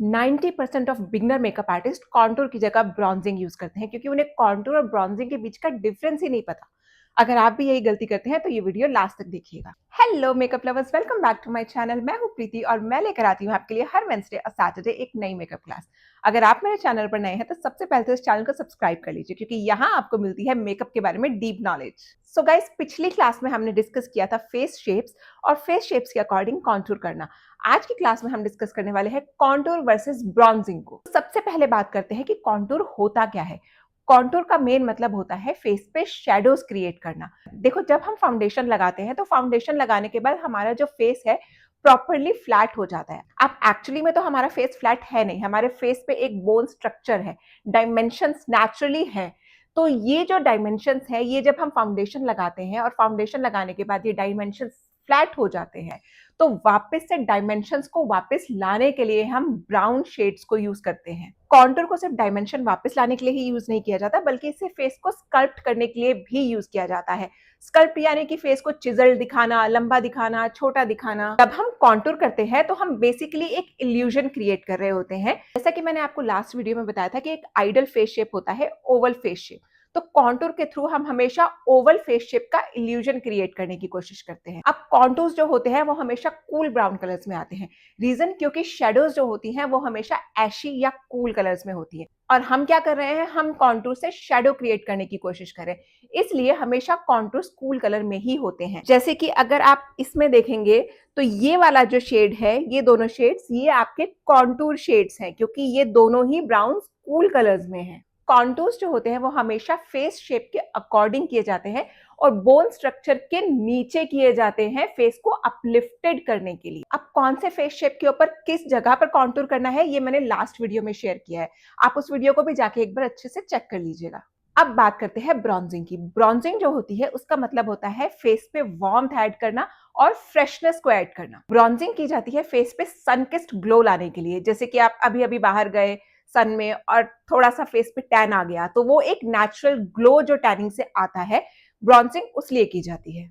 90% of beginner makeup artist contour की जगह bronzing use करते हैं क्योंकि उन्हें कॉन्टूर और ब्रॉन्जिंग के बीच का डिफरेंस ही नहीं पता। अगर आप भी यही गलती करते हैं तो ये वीडियो लास्ट तक देखिएगा। Hello makeup lovers, welcome back to my channel. मैं हूं प्रीति और मैं लेकर आती हूं आपके लिए हर वेडनेसडे और सैटरडे एक नई मेकअप क्लास। अगर आप मेरे चैनल पर नए हैं तो सबसे पहले तो इस चैनल को सब्सक्राइब कर लीजिए क्योंकि यहाँ आपको मिलती है मेकअप के बारे में डीप नॉलेज। सो गाइस, पिछली क्लास में हमने डिस्कस किया था फेस शेप्स और फेस शेप्स के अकॉर्डिंग कॉन्टूर करना। आज की क्लास में हम डिस्कस करने वाले हैं कॉन्टूर वर्सेस ब्रॉन्जिंग को। सबसे पहले बात करते हैं कि कॉन्टूर होता क्या है। कॉन्टूर का मेन मतलब होता है फेस पे शेडोज क्रिएट करना। देखो, जब हम फाउंडेशन लगाते हैं तो फाउंडेशन लगाने के बाद हमारा जो फेस है प्रॉपरली फ्लैट हो जाता है। अब एक्चुअली में तो हमारा फेस फ्लैट है नहीं, हमारे फेस पे एक बोन स्ट्रक्चर है, डायमेंशंस नेचुरली है। तो ये जो डायमेंशंस है, ये जब हम फाउंडेशन लगाते हैं और फाउंडेशन लगाने के बाद ये डायमेंशंस फ्लैट हो जाते हैं, तो वापस से डायमेंशंस को वापस लाने के लिए हम ब्राउन शेड्स को यूज करते हैं। कॉन्टूर को सिर्फ डायमेंशन वापस लाने के लिए ही यूज नहीं किया जाता, बल्कि इसे फेस को स्कल्प्ट करने के लिए भी यूज किया जाता है। स्कल्प्ट यानी कि फेस को चिजल दिखाना, लंबा दिखाना, छोटा दिखाना। जब हम कॉन्टूर करते हैं तो हम बेसिकली एक इल्यूजन क्रिएट कर रहे होते हैं। जैसा कि मैंने आपको लास्ट वीडियो में बताया था कि एक आइडियल फेस शेप होता है ओवल फेस शेप। तो कॉन्टूर के थ्रू हम हमेशा ओवल फेस शेप का इल्यूजन क्रिएट करने की कोशिश करते हैं। अब कॉन्टूर्स जो होते हैं वो हमेशा कूल ब्राउन कलर्स में आते हैं। रीजन क्योंकि शेडोज जो होती हैं वो हमेशा एशी या कूल कलर्स में होती है, और हम क्या कर रहे हैं, हम कॉन्टूर से शेडो क्रिएट करने की कोशिश करें, इसलिए हमेशा कॉन्टूर्स कूल कलर में ही होते हैं। जैसे कि अगर आप इसमें देखेंगे तो ये वाला जो शेड है, ये दोनों शेड्स ये आपके कॉन्टूर शेड्स हैं क्योंकि ये दोनों ही ब्राउन कूल कलर्स में हैं। कॉन्टूर्स जो होते हैं वो हमेशा फेस शेप के अकॉर्डिंग किए जाते हैं और बोन स्ट्रक्चर के नीचे किए जाते हैं फेस को अपलिफ्टेड करने के लिए। अब कौन से फेस शेप के ऊपर किस जगह पर कॉन्टूर करना है ये मैंने लास्ट वीडियो में शेयर किया है, आप उस वीडियो को भी जाके एक बार अच्छे से चेक कर लीजिएगा। अब बात करते हैं ब्रॉन्जिंग की। ब्रॉन्जिंग जो होती है उसका मतलब होता है फेस पे वार्मथ ऐड करना और फ्रेशनेस को ऐड करना। ब्रॉन्जिंग की जाती है फेस पे सनकिस्ड ग्लो लाने के लिए। जैसे कि आप अभी अभी बाहर गए सन में और थोड़ा सा फेस पे टैन आ गया, तो वो एक नेचुरल ग्लो जो टैनिंग से आता है, ब्रॉन्जिंग उस लिए की जाती है।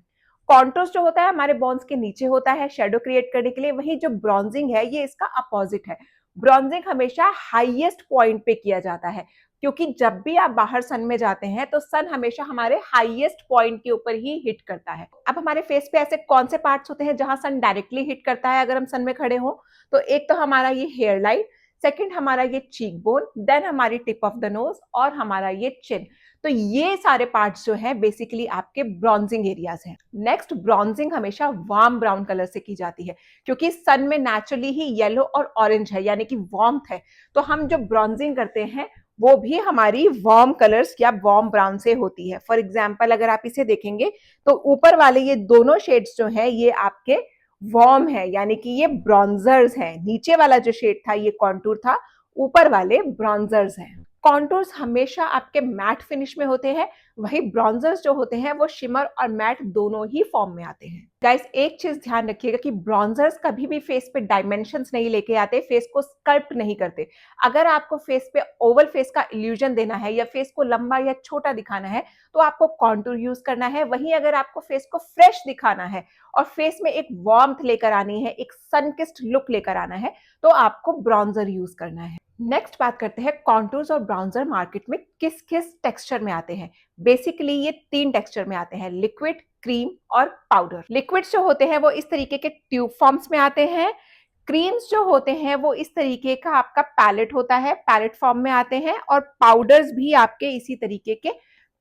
कॉन्टूर्स जो होता है हमारे बोन्स के नीचे होता है शेडो क्रिएट करने के लिए, वहीं जो ब्रॉन्जिंग है ये इसका अपोजिट है। ब्रॉन्जिंग हमेशा हाईएस्ट पॉइंट पे किया जाता है क्योंकि जब भी आप बाहर सन में जाते हैं तो सन हमेशा हमारे हाईएस्ट पॉइंट के ऊपर ही हिट करता है। अब हमारे फेस पे ऐसे कौन से पार्ट्स होते हैं जहां सन डायरेक्टली हिट करता है अगर हम सन में खड़े हो? तो एक तो हमारा ये हेयर लाइन, सेकंड हमारा ये चीक बोन, देन हमारी टिप ऑफ द नोज और हमारा ये चिन। तो ये सारे पार्ट्स जो हैं बेसिकली आपके ब्रॉन्जिंग एरियाज हैं। नेक्स्ट, ब्रॉन्जिंग हमेशा वार्म ब्राउन कलर से की जाती है क्योंकि सन में नेचुरली ही येलो और ऑरेंज है यानी कि वार्मथ है। तो हम जो ब्रॉन्जिंग करते हैं वो भी हमारी वार्म कलर्स या वार्म ब्राउन से होती है। फॉर एग्जाम्पल अगर आप इसे देखेंगे तो ऊपर वाले ये दोनों शेड्स जो हैं ये आपके वार्म है यानी कि ये ब्रॉन्जर्स हैं। नीचे वाला जो शेड था ये कॉन्टूर था, ऊपर वाले ब्रॉन्जर्स हैं। कॉन्टूर्स हमेशा आपके मैट फिनिश में होते हैं, वही ब्रॉन्जर्स जो होते हैं वो शिमर और मैट दोनों ही फॉर्म में आते हैं। गाइस, एक चीज ध्यान रखिएगा कि ब्रॉन्जर्स कभी भी फेस पे डायमेंशंस नहीं लेके आते, फेस को स्कल्प्ट नहीं करते। अगर आपको फेस पे ओवल फेस का इल्यूजन देना है या फेस को लंबा या छोटा दिखाना है तो आपको कॉन्टूर यूज करना है। वहीं अगर आपको फेस को फ्रेश दिखाना है और फेस में एक वार्मथ लेकर आनी है, एक सनकिस्ड लुक लेकर आना है, तो आपको ब्रॉन्जर यूज करना है। नेक्स्ट बात करते हैं कॉन्टूर्स और ब्राउन्जर मार्केट में किस किस टेक्सचर में आते हैं। बेसिकली ये 3 टेक्सचर में आते हैं, लिक्विड, क्रीम और पाउडर। लिक्विड्स जो होते हैं वो इस तरीके के ट्यूब फॉर्म्स में आते हैं। क्रीम्स जो होते हैं वो इस तरीके का आपका पैलेट होता है, पैलेट फॉर्म में आते हैं, और पाउडर्स भी आपके इसी तरीके के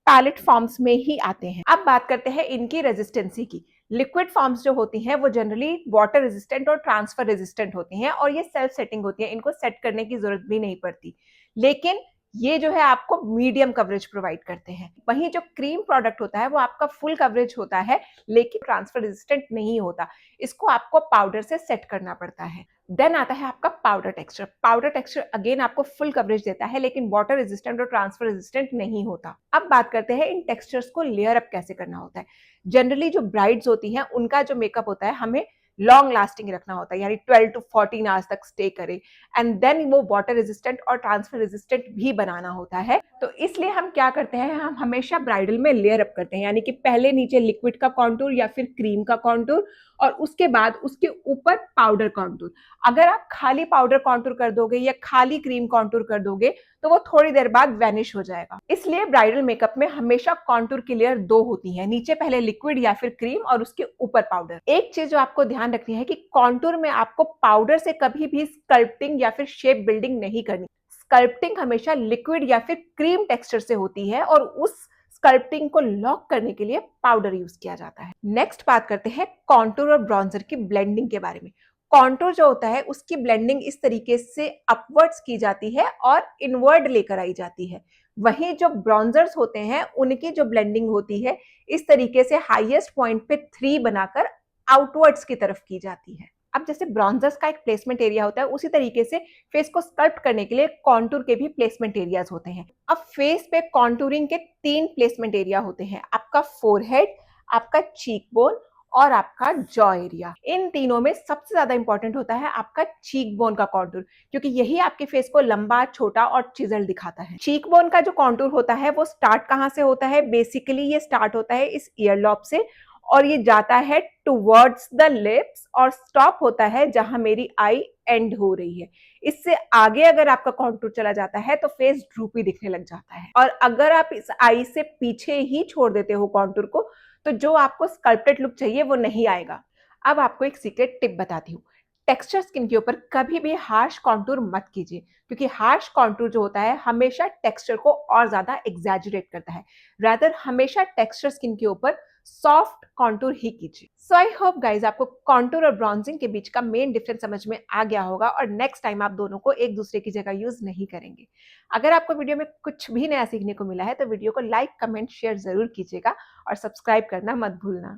पैलेट फॉर्म्स में ही आते हैं। अब बात करते हैं इनकी रेजिस्टेंसी की। लिक्विड फॉर्म्स जो होती हैं वो जनरली वाटर रेजिस्टेंट और ट्रांसफर रेजिस्टेंट होती हैं और ये सेल्फ सेटिंग होती है, इनको सेट करने की जरूरत भी नहीं पड़ती। लेकिन ये जो है आपको मीडियम कवरेज प्रोवाइड करते हैं। वहीं जो क्रीम प्रोडक्ट होता है वो आपका फुल कवरेज होता है लेकिन ट्रांसफर रेजिस्टेंट नहीं होता, इसको आपको पाउडर से सेट करना पड़ता है। देन आता है आपका powder texture. Powder texture again आपको फुल कवरेज देता है लेकिन वाटर रेजिस्टेंट और ट्रांसफर रेजिस्टेंट नहीं होता। अब बात करते हैं इन टेक्सचर्स को लेयर अप कैसे करना होता है। जनरली जो ब्राइड्स होती हैं उनका जो मेकअप होता है हमें लॉन्ग लास्टिंग रखना होता है, यानी 12 to 14 आवर्स तक स्टे करे, एंड देन वो वाटर रेजिस्टेंट और ट्रांसफर रेजिस्टेंट भी बनाना होता है। तो इसलिए हम क्या करते हैं, हम हमेशा ब्राइडल में लेयर अप करते हैं, यानी कि पहले नीचे लिक्विड का कॉन्टूर या फिर क्रीम का कॉन्टूर और उसके बाद उसके ऊपर पाउडर कॉन्टूर। अगर आप खाली पाउडर कॉन्टूर कर दोगे या खाली क्रीम कॉन्टूर कर दोगे तो वो थोड़ी देर बाद वैनिश हो जाएगा। इसलिए ब्राइडल मेकअप में हमेशा कॉन्टूर की लेयर दो होती है, नीचे पहले लिक्विड या फिर क्रीम और उसके ऊपर पाउडर। एक चीज जो आपको ध्यान रखनी है कि कॉन्टूर में आपको पाउडर से कभी भी स्कल्पटिंग या फिर शेप बिल्डिंग नहीं करनी। स्कल्पटिंग हमेशा लिक्विड या फिर क्रीम टेक्सचर से होती है और उस स्कल्पटिंग को लॉक करने के लिए पाउडर यूज किया जाता है। नेक्स्ट बात करते हैं कॉन्टूर और ब्रॉन्जर की ब्लेंडिंग के बारे में। कॉन्टूर जो होता है उसकी ब्लेंडिंग इस तरीके से अपवर्ड्स की जाती है और इनवर्ड लेकर आई जाती है। वहीं जो ब्रॉन्जर्स होते हैं उनकी जो ब्लेंडिंग होती है इस तरीके से हाईएस्ट पॉइंट पे 3 बनाकर आउटवर्ड्स की तरफ की जाती है। अब जैसे ब्रॉन्जर्स का एक प्लेसमेंट एरिया होता है, उसी तरीके से फेस को स्कल्प्ट करने के लिए कॉन्टूर के भी प्लेसमेंट एरियाज होते हैं। अब फेस पे कॉन्टूरिंग के 3 प्लेसमेंट एरिया होते हैं, आपका फोरहेड, आपका चीक बोन और आपका जॉ एरिया। इन तीनों में सबसे ज्यादा इंपॉर्टेंट होता है आपका चीक बोन का कॉन्टूर, क्योंकि यही आपके फेस को लंबा, छोटा और चिजल दिखाता है। चीक बोन का जो कॉन्टूर होता है वो स्टार्ट कहां से होता है, बेसिकली ये स्टार्ट होता है इस ईयर लॉब से और ये जाता है टुवर्ड्स द लिप्स और स्टॉप होता है जहां मेरी आई एंड हो रही है। इससे आगे अगर आपका कॉन्टूर चला जाता है तो फेस ड्रूपी दिखने लग जाता है, और अगर आप इस आई से पीछे ही छोड़ देते हो कॉन्टूर को तो जो आपको स्कल्प्टेड लुक चाहिए वो नहीं आएगा। अब आपको एक सीक्रेट टिप बताती हूँ, टेक्सचर स्किन के ऊपर कभी भी हार्श कॉन्टूर मत कीजिए, क्योंकि हार्श कॉन्टूर जो होता है हमेशा टेक्सचर को और ज्यादा एग्जैजुरेट करता है। रादर हमेशा टेक्सचर स्किन के ऊपर सॉफ्ट कॉन्टूर ही कीजिए। सो आई होप गाइज आपको कॉन्टूर और ब्रॉन्जिंग के बीच का मेन डिफरेंस समझ में आ गया होगा और नेक्स्ट टाइम आप दोनों को एक दूसरे की जगह यूज नहीं करेंगे। अगर आपको वीडियो में कुछ भी नया सीखने को मिला है तो वीडियो को लाइक, कमेंट, शेयर जरूर कीजिएगा और सब्सक्राइब करना मत भूलना।